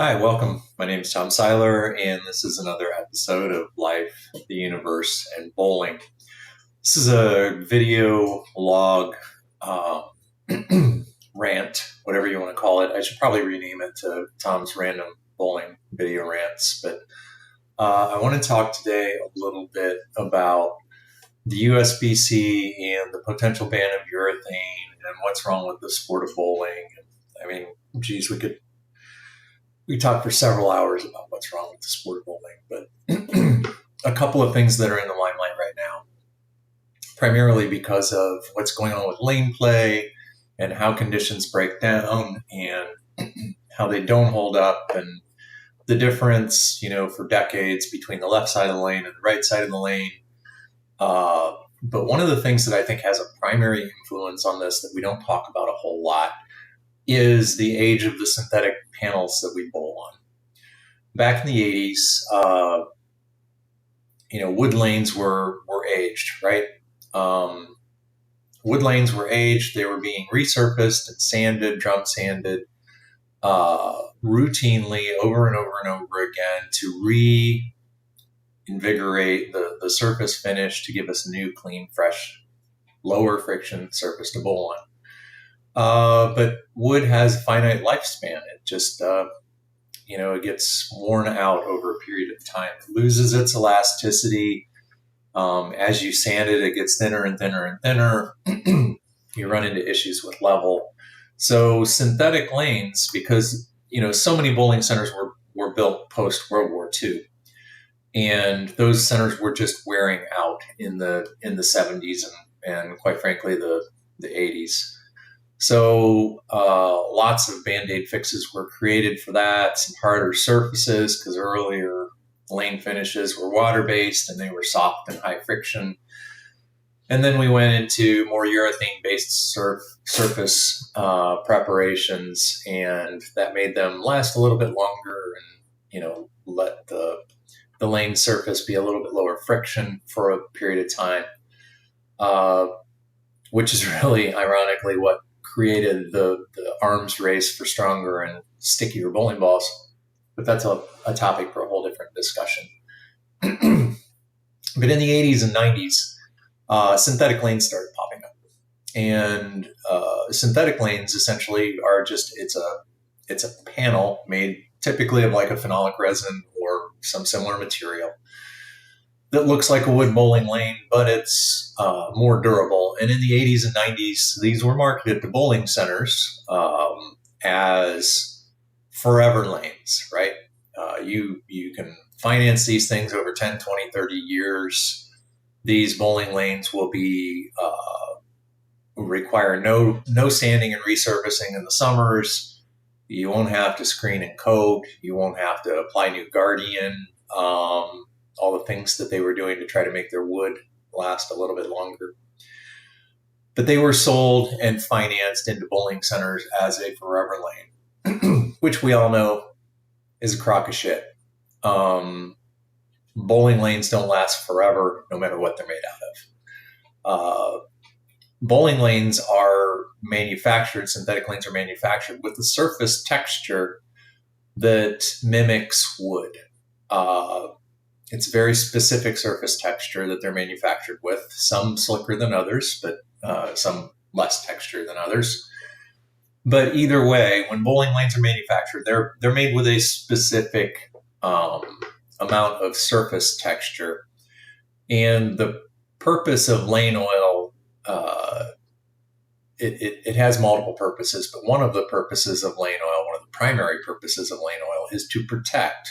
Hi, welcome. My name is Tom Seiler, and this is another episode of Life, the Universe, and Bowling. This is a video log uh, rant, whatever you want to call it. I should probably rename it to Tom's Random Bowling Video Rants, but I want to talk today a little bit about the USBC and the potential ban of urethane and what's wrong with the sport of bowling. I mean, geez, we talked for several hours about what's wrong with the sport of bowling, but a couple of things that are in the limelight right now, primarily because of what's going on with lane play and how conditions break down and how they don't hold up, and the difference, for decades between the left side of the lane and the right side of the lane. But one of the things that I think has a primary influence on this that we don't talk about a whole lot is the age of the synthetic panels that we bowl on. Back in the 80s, wood lanes were aged, right? Wood lanes were aged. They were being resurfaced and sanded, drum sanded, routinely over and over and over again to reinvigorate the surface finish to give us a new, clean, fresh, lower friction surface to bowl on. But wood has a finite lifespan. It just, it gets worn out over a period of time. It loses its elasticity. As you sand it, it gets thinner and thinner and thinner. You run into issues with level. So synthetic lanes, because, so many bowling centers were built post World War II. And those centers were just wearing out in the 70s and quite frankly, the 80s. So lots of Band-Aid fixes were created for that, some harder surfaces, because earlier lane finishes were water-based and they were soft and high friction. And then we went into more urethane-based surface preparations, and that made them last a little bit longer and, let the lane surface be a little bit lower friction for a period of time, which is really, ironically, what created the arms race for stronger and stickier bowling balls. But that's a topic for a whole different discussion. But in the 80s and 90s, synthetic lanes started popping up. And synthetic lanes essentially are it's a panel made typically of like a phenolic resin or some similar material that looks like a wood bowling lane, but it's more durable. And in the 80s and 90s, these were marketed to bowling centers as forever lanes, right? You can finance these things over 10, 20, 30 years. These bowling lanes will be require no sanding and resurfacing in the summers. You won't have to screen and coat. You won't have to apply new Guardian. All the things that they were doing to try to make their wood last a little bit longer. But they were sold and financed into bowling centers as a forever lane, which we all know is a crock of shit. Bowling lanes don't last forever, no matter what they're made out of. Bowling lanes are manufactured, synthetic lanes are manufactured with a surface texture that mimics wood. It's a very specific surface texture that they're manufactured with, some slicker than others, but some less texture than others. But either way, when bowling lanes are manufactured, they're made with a specific amount of surface texture. And the purpose of lane oil, it has multiple purposes, but one of the purposes of lane oil, one of the primary purposes of lane oil, is to protect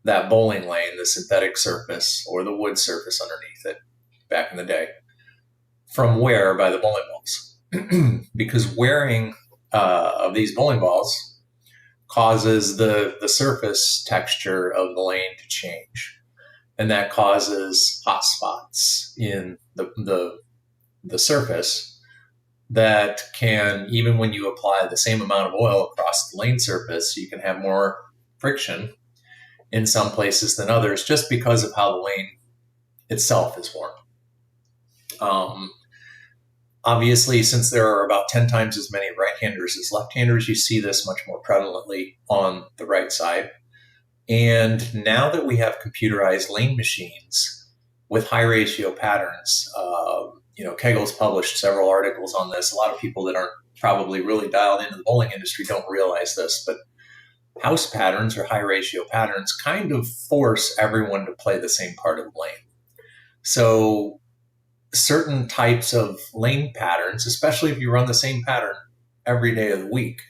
that bowling lane, the synthetic surface or the wood surface underneath it, back in the day, from wear by the bowling balls. Because wearing of these bowling balls causes the surface texture of the lane to change. And that causes hot spots in the surface that can, even when you apply the same amount of oil across the lane surface, you can have more friction in some places than others, just because of how the lane itself is worn. Obviously, since there are about 10 times as many right-handers as left-handers, you see this much more prevalently on the right side. And now that we have computerized lane machines with high ratio patterns, Kegel's published several articles on this. A lot of people that aren't probably really dialed into the bowling industry don't realize this, but house patterns or high ratio patterns kind of force everyone to play the same part of the lane. So certain types of lane patterns, especially if you run the same pattern every day of the week,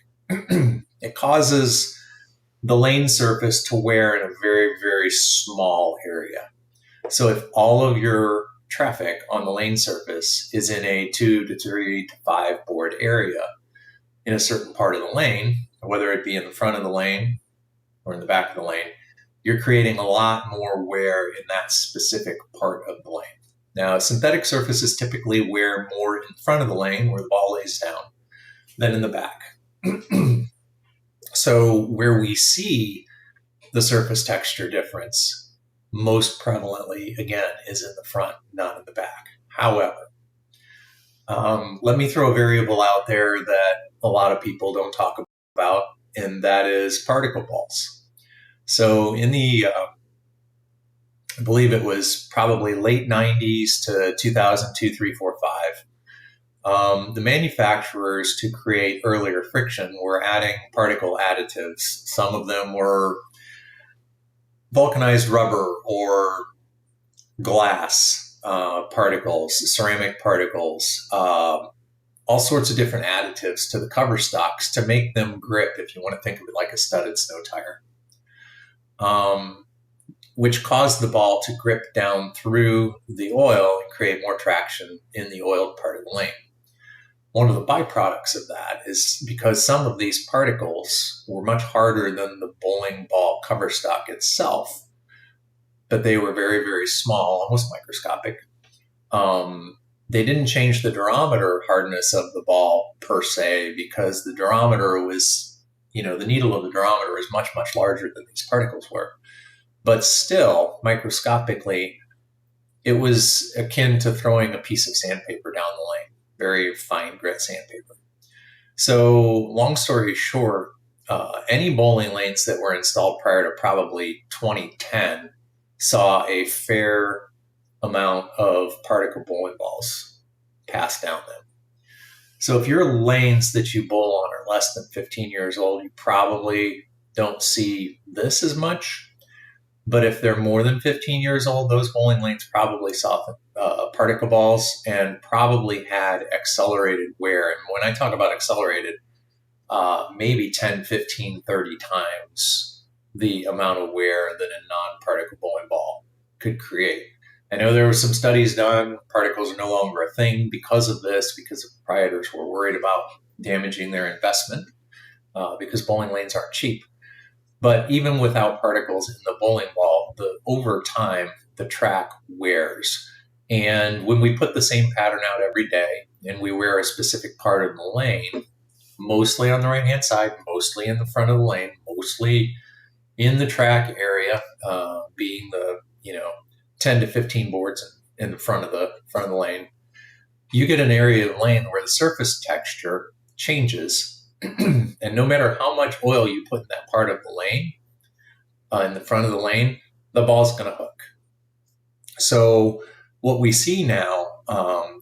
it causes the lane surface to wear in a very, very small area. So if all of your traffic on the lane surface is in a 2 to 3 to 5 board area in a certain part of the lane, whether it be in the front of the lane or in the back of the lane, you're creating a lot more wear in that specific part of the lane. Now, synthetic surfaces typically wear more in front of the lane where the ball lays down than in the back. So where we see the surface texture difference most prevalently, again, is in the front, not in the back. However, let me throw a variable out there that a lot of people don't talk about, and that is particle balls. So in the, I believe it was probably late 90s to 2002, 3, 4, 5, the manufacturers, to create earlier friction, were adding particle additives. Some of them were vulcanized rubber or glass particles, ceramic particles, all sorts of different additives to the cover stocks to make them grip, if you want to think of it like a studded snow tire, which caused the ball to grip down through the oil and create more traction in the oiled part of the lane. One of the byproducts of that is because some of these particles were much harder than the bowling ball cover stock itself, but they were very, very small, almost microscopic. They didn't change the durometer hardness of the ball per se, because the durometer was, the needle of the durometer is much, much larger than these particles were. But still, microscopically, it was akin to throwing a piece of sandpaper down the lane, very fine grit sandpaper. So long story short, any bowling lanes that were installed prior to probably 2010 saw a fair amount of particle bowling balls passed down them. So if your lanes that you bowl on are less than 15 years old, you probably don't see this as much. But if they're more than 15 years old, those bowling lanes probably saw particle balls and probably had accelerated wear. And when I talk about accelerated, maybe 10, 15, 30 times the amount of wear that a non-particle bowling ball could create. I know there were some studies done. Particles are no longer a thing because of this, because the proprietors were worried about damaging their investment, because bowling lanes aren't cheap. But even without particles in the bowling ball, over time, the track wears. And when we put the same pattern out every day and we wear a specific part of the lane, mostly on the right-hand side, mostly in the front of the lane, mostly in the track area, being the 10 to 15 boards in the front of the lane, you get an area of the lane where the surface texture changes. And no matter how much oil you put in that part of the lane, in the front of the lane, the ball's going to hook. So what we see now,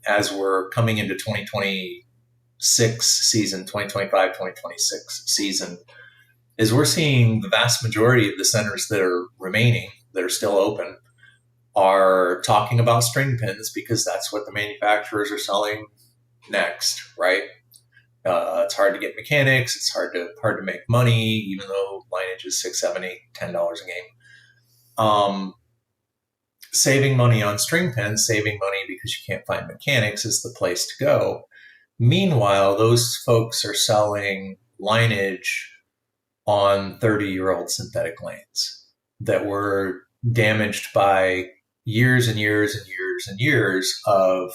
as we're coming into 2026 season, 2025, 2026 season, is we're seeing the vast majority of the centers that are remaining, that are still open, are talking about string pins, because that's what the manufacturers are selling next, right? It's hard to get mechanics. It's hard to make money, even though lineage is $6, $7, $8, $10 a game. Saving money on string pins, saving money because you can't find mechanics, is the place to go. Meanwhile, those folks are selling lineage on 30-year-old synthetic lanes that were damaged by years and years and years and years of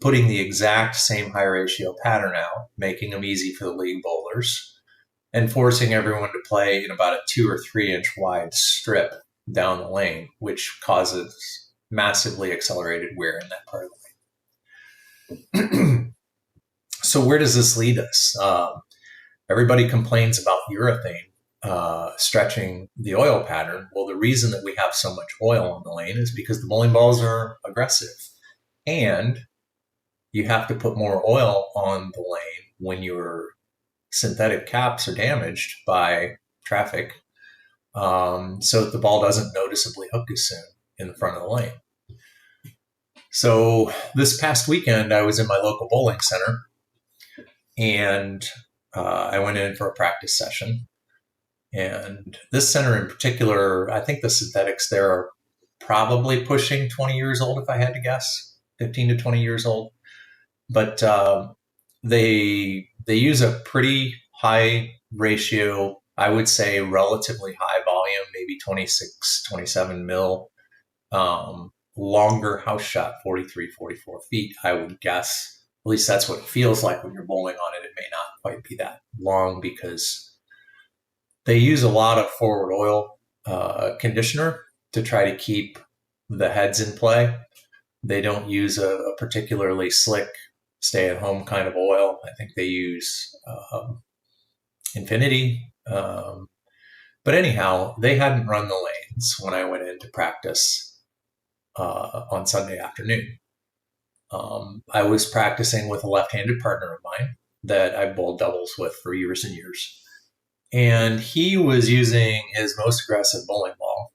putting the exact same high ratio pattern out, making them easy for the league bowlers, and forcing everyone to play in about a 2 or 3 inch wide strip down the lane, which causes massively accelerated wear in that part of the lane. So where does this lead us? Everybody complains about urethane stretching the oil pattern. Well, the reason that we have so much oil on the lane is because the bowling balls are aggressive, and you have to put more oil on the lane when your synthetic caps are damaged by traffic, so that the ball doesn't noticeably hook as soon in the front of the lane. So this past weekend, I was in my local bowling center, and I went in for a practice session. And this center in particular, I think the synthetics there are probably pushing 20 years old, if I had to guess, 15 to 20 years old. But they use a pretty high ratio, I would say relatively high volume, maybe 26, 27 mil, longer house shot, 43, 44 feet, I would guess. At least that's what it feels like when you're bowling on it. It may not quite be that long because they use a lot of forward oil conditioner to try to keep the heads in play. They don't use a particularly slick stay-at-home kind of oil. I think they use Infinity. But anyhow, they hadn't run the lanes when I went into practice on Sunday afternoon. I was practicing with a left-handed partner of mine that I bowled doubles with for years and years. And he was using his most aggressive bowling ball,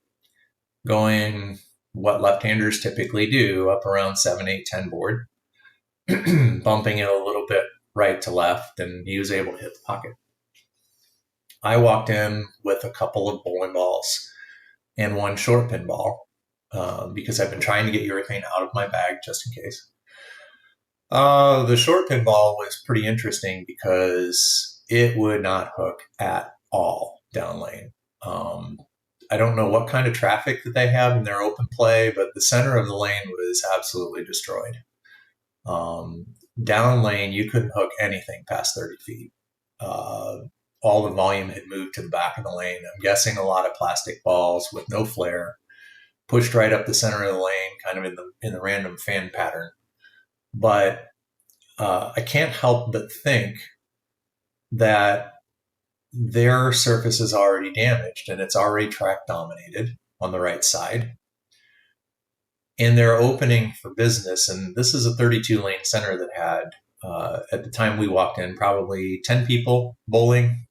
going what left-handers typically do, up around 7, 8, 10 board, bumping it a little bit right to left, and he was able to hit the pocket. I walked in with a couple of bowling balls and one short pin ball because I've been trying to get urethane out of my bag just in case. The short pin ball was pretty interesting because it would not hook at all down lane. I don't know what kind of traffic that they have in their open play, but the center of the lane was absolutely destroyed. Down lane, you couldn't hook anything past 30 feet. All the volume had moved to the back of the lane. I'm guessing a lot of plastic balls with no flare, pushed right up the center of the lane, kind of in the random fan pattern. But I can't help but think that their surface is already damaged and it's already track dominated on the right side. And they're opening for business. And this is a 32 lane center that had, at the time we walked in, probably 10 people bowling.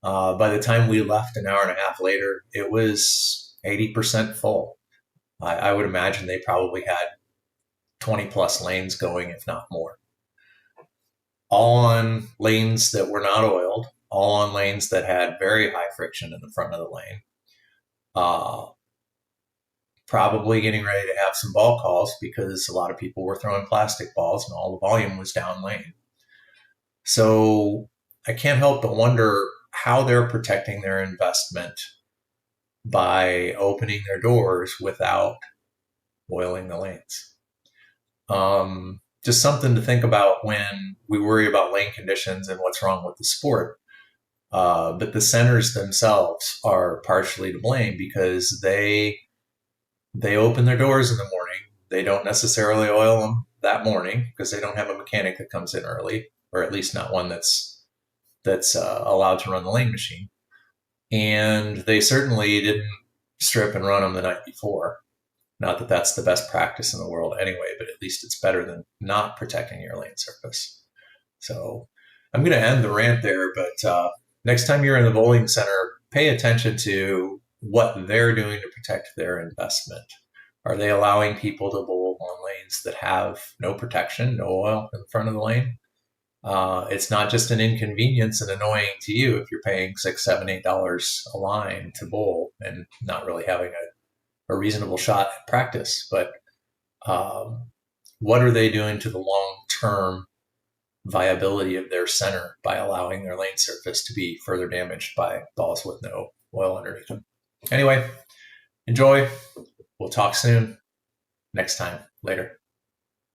By the time we left an hour and a half later, it was 80% full. I would imagine they probably had 20 plus lanes going, if not more. All on lanes that were not oiled, all on lanes that had very high friction in the front of the lane. Probably getting ready to have some ball calls because a lot of people were throwing plastic balls and all the volume was down lane. So I can't help but wonder how they're protecting their investment by opening their doors without oiling the lanes. Just something to think about when we worry about lane conditions and what's wrong with the sport. But the centers themselves are partially to blame because they open their doors in the morning. They don't necessarily oil them that morning because they don't have a mechanic that comes in early, or at least not one that's allowed to run the lane machine. And they certainly didn't strip and run them the night before. Not that that's the best practice in the world anyway, but at least it's better than not protecting your lane surface. So I'm going to end the rant there, but next time you're in the bowling center, pay attention to what they're doing to protect their investment. Are they allowing people to bowl on lanes that have no protection, no oil in the front of the lane? It's not just an inconvenience and annoying to you if you're paying $6, $7, $8 a line to bowl and not really having a reasonable shot at practice, but what are they doing to the long-term viability of their center by allowing their lane surface to be further damaged by balls with no oil underneath them? Anyway, enjoy. We'll talk soon. Next time. Later.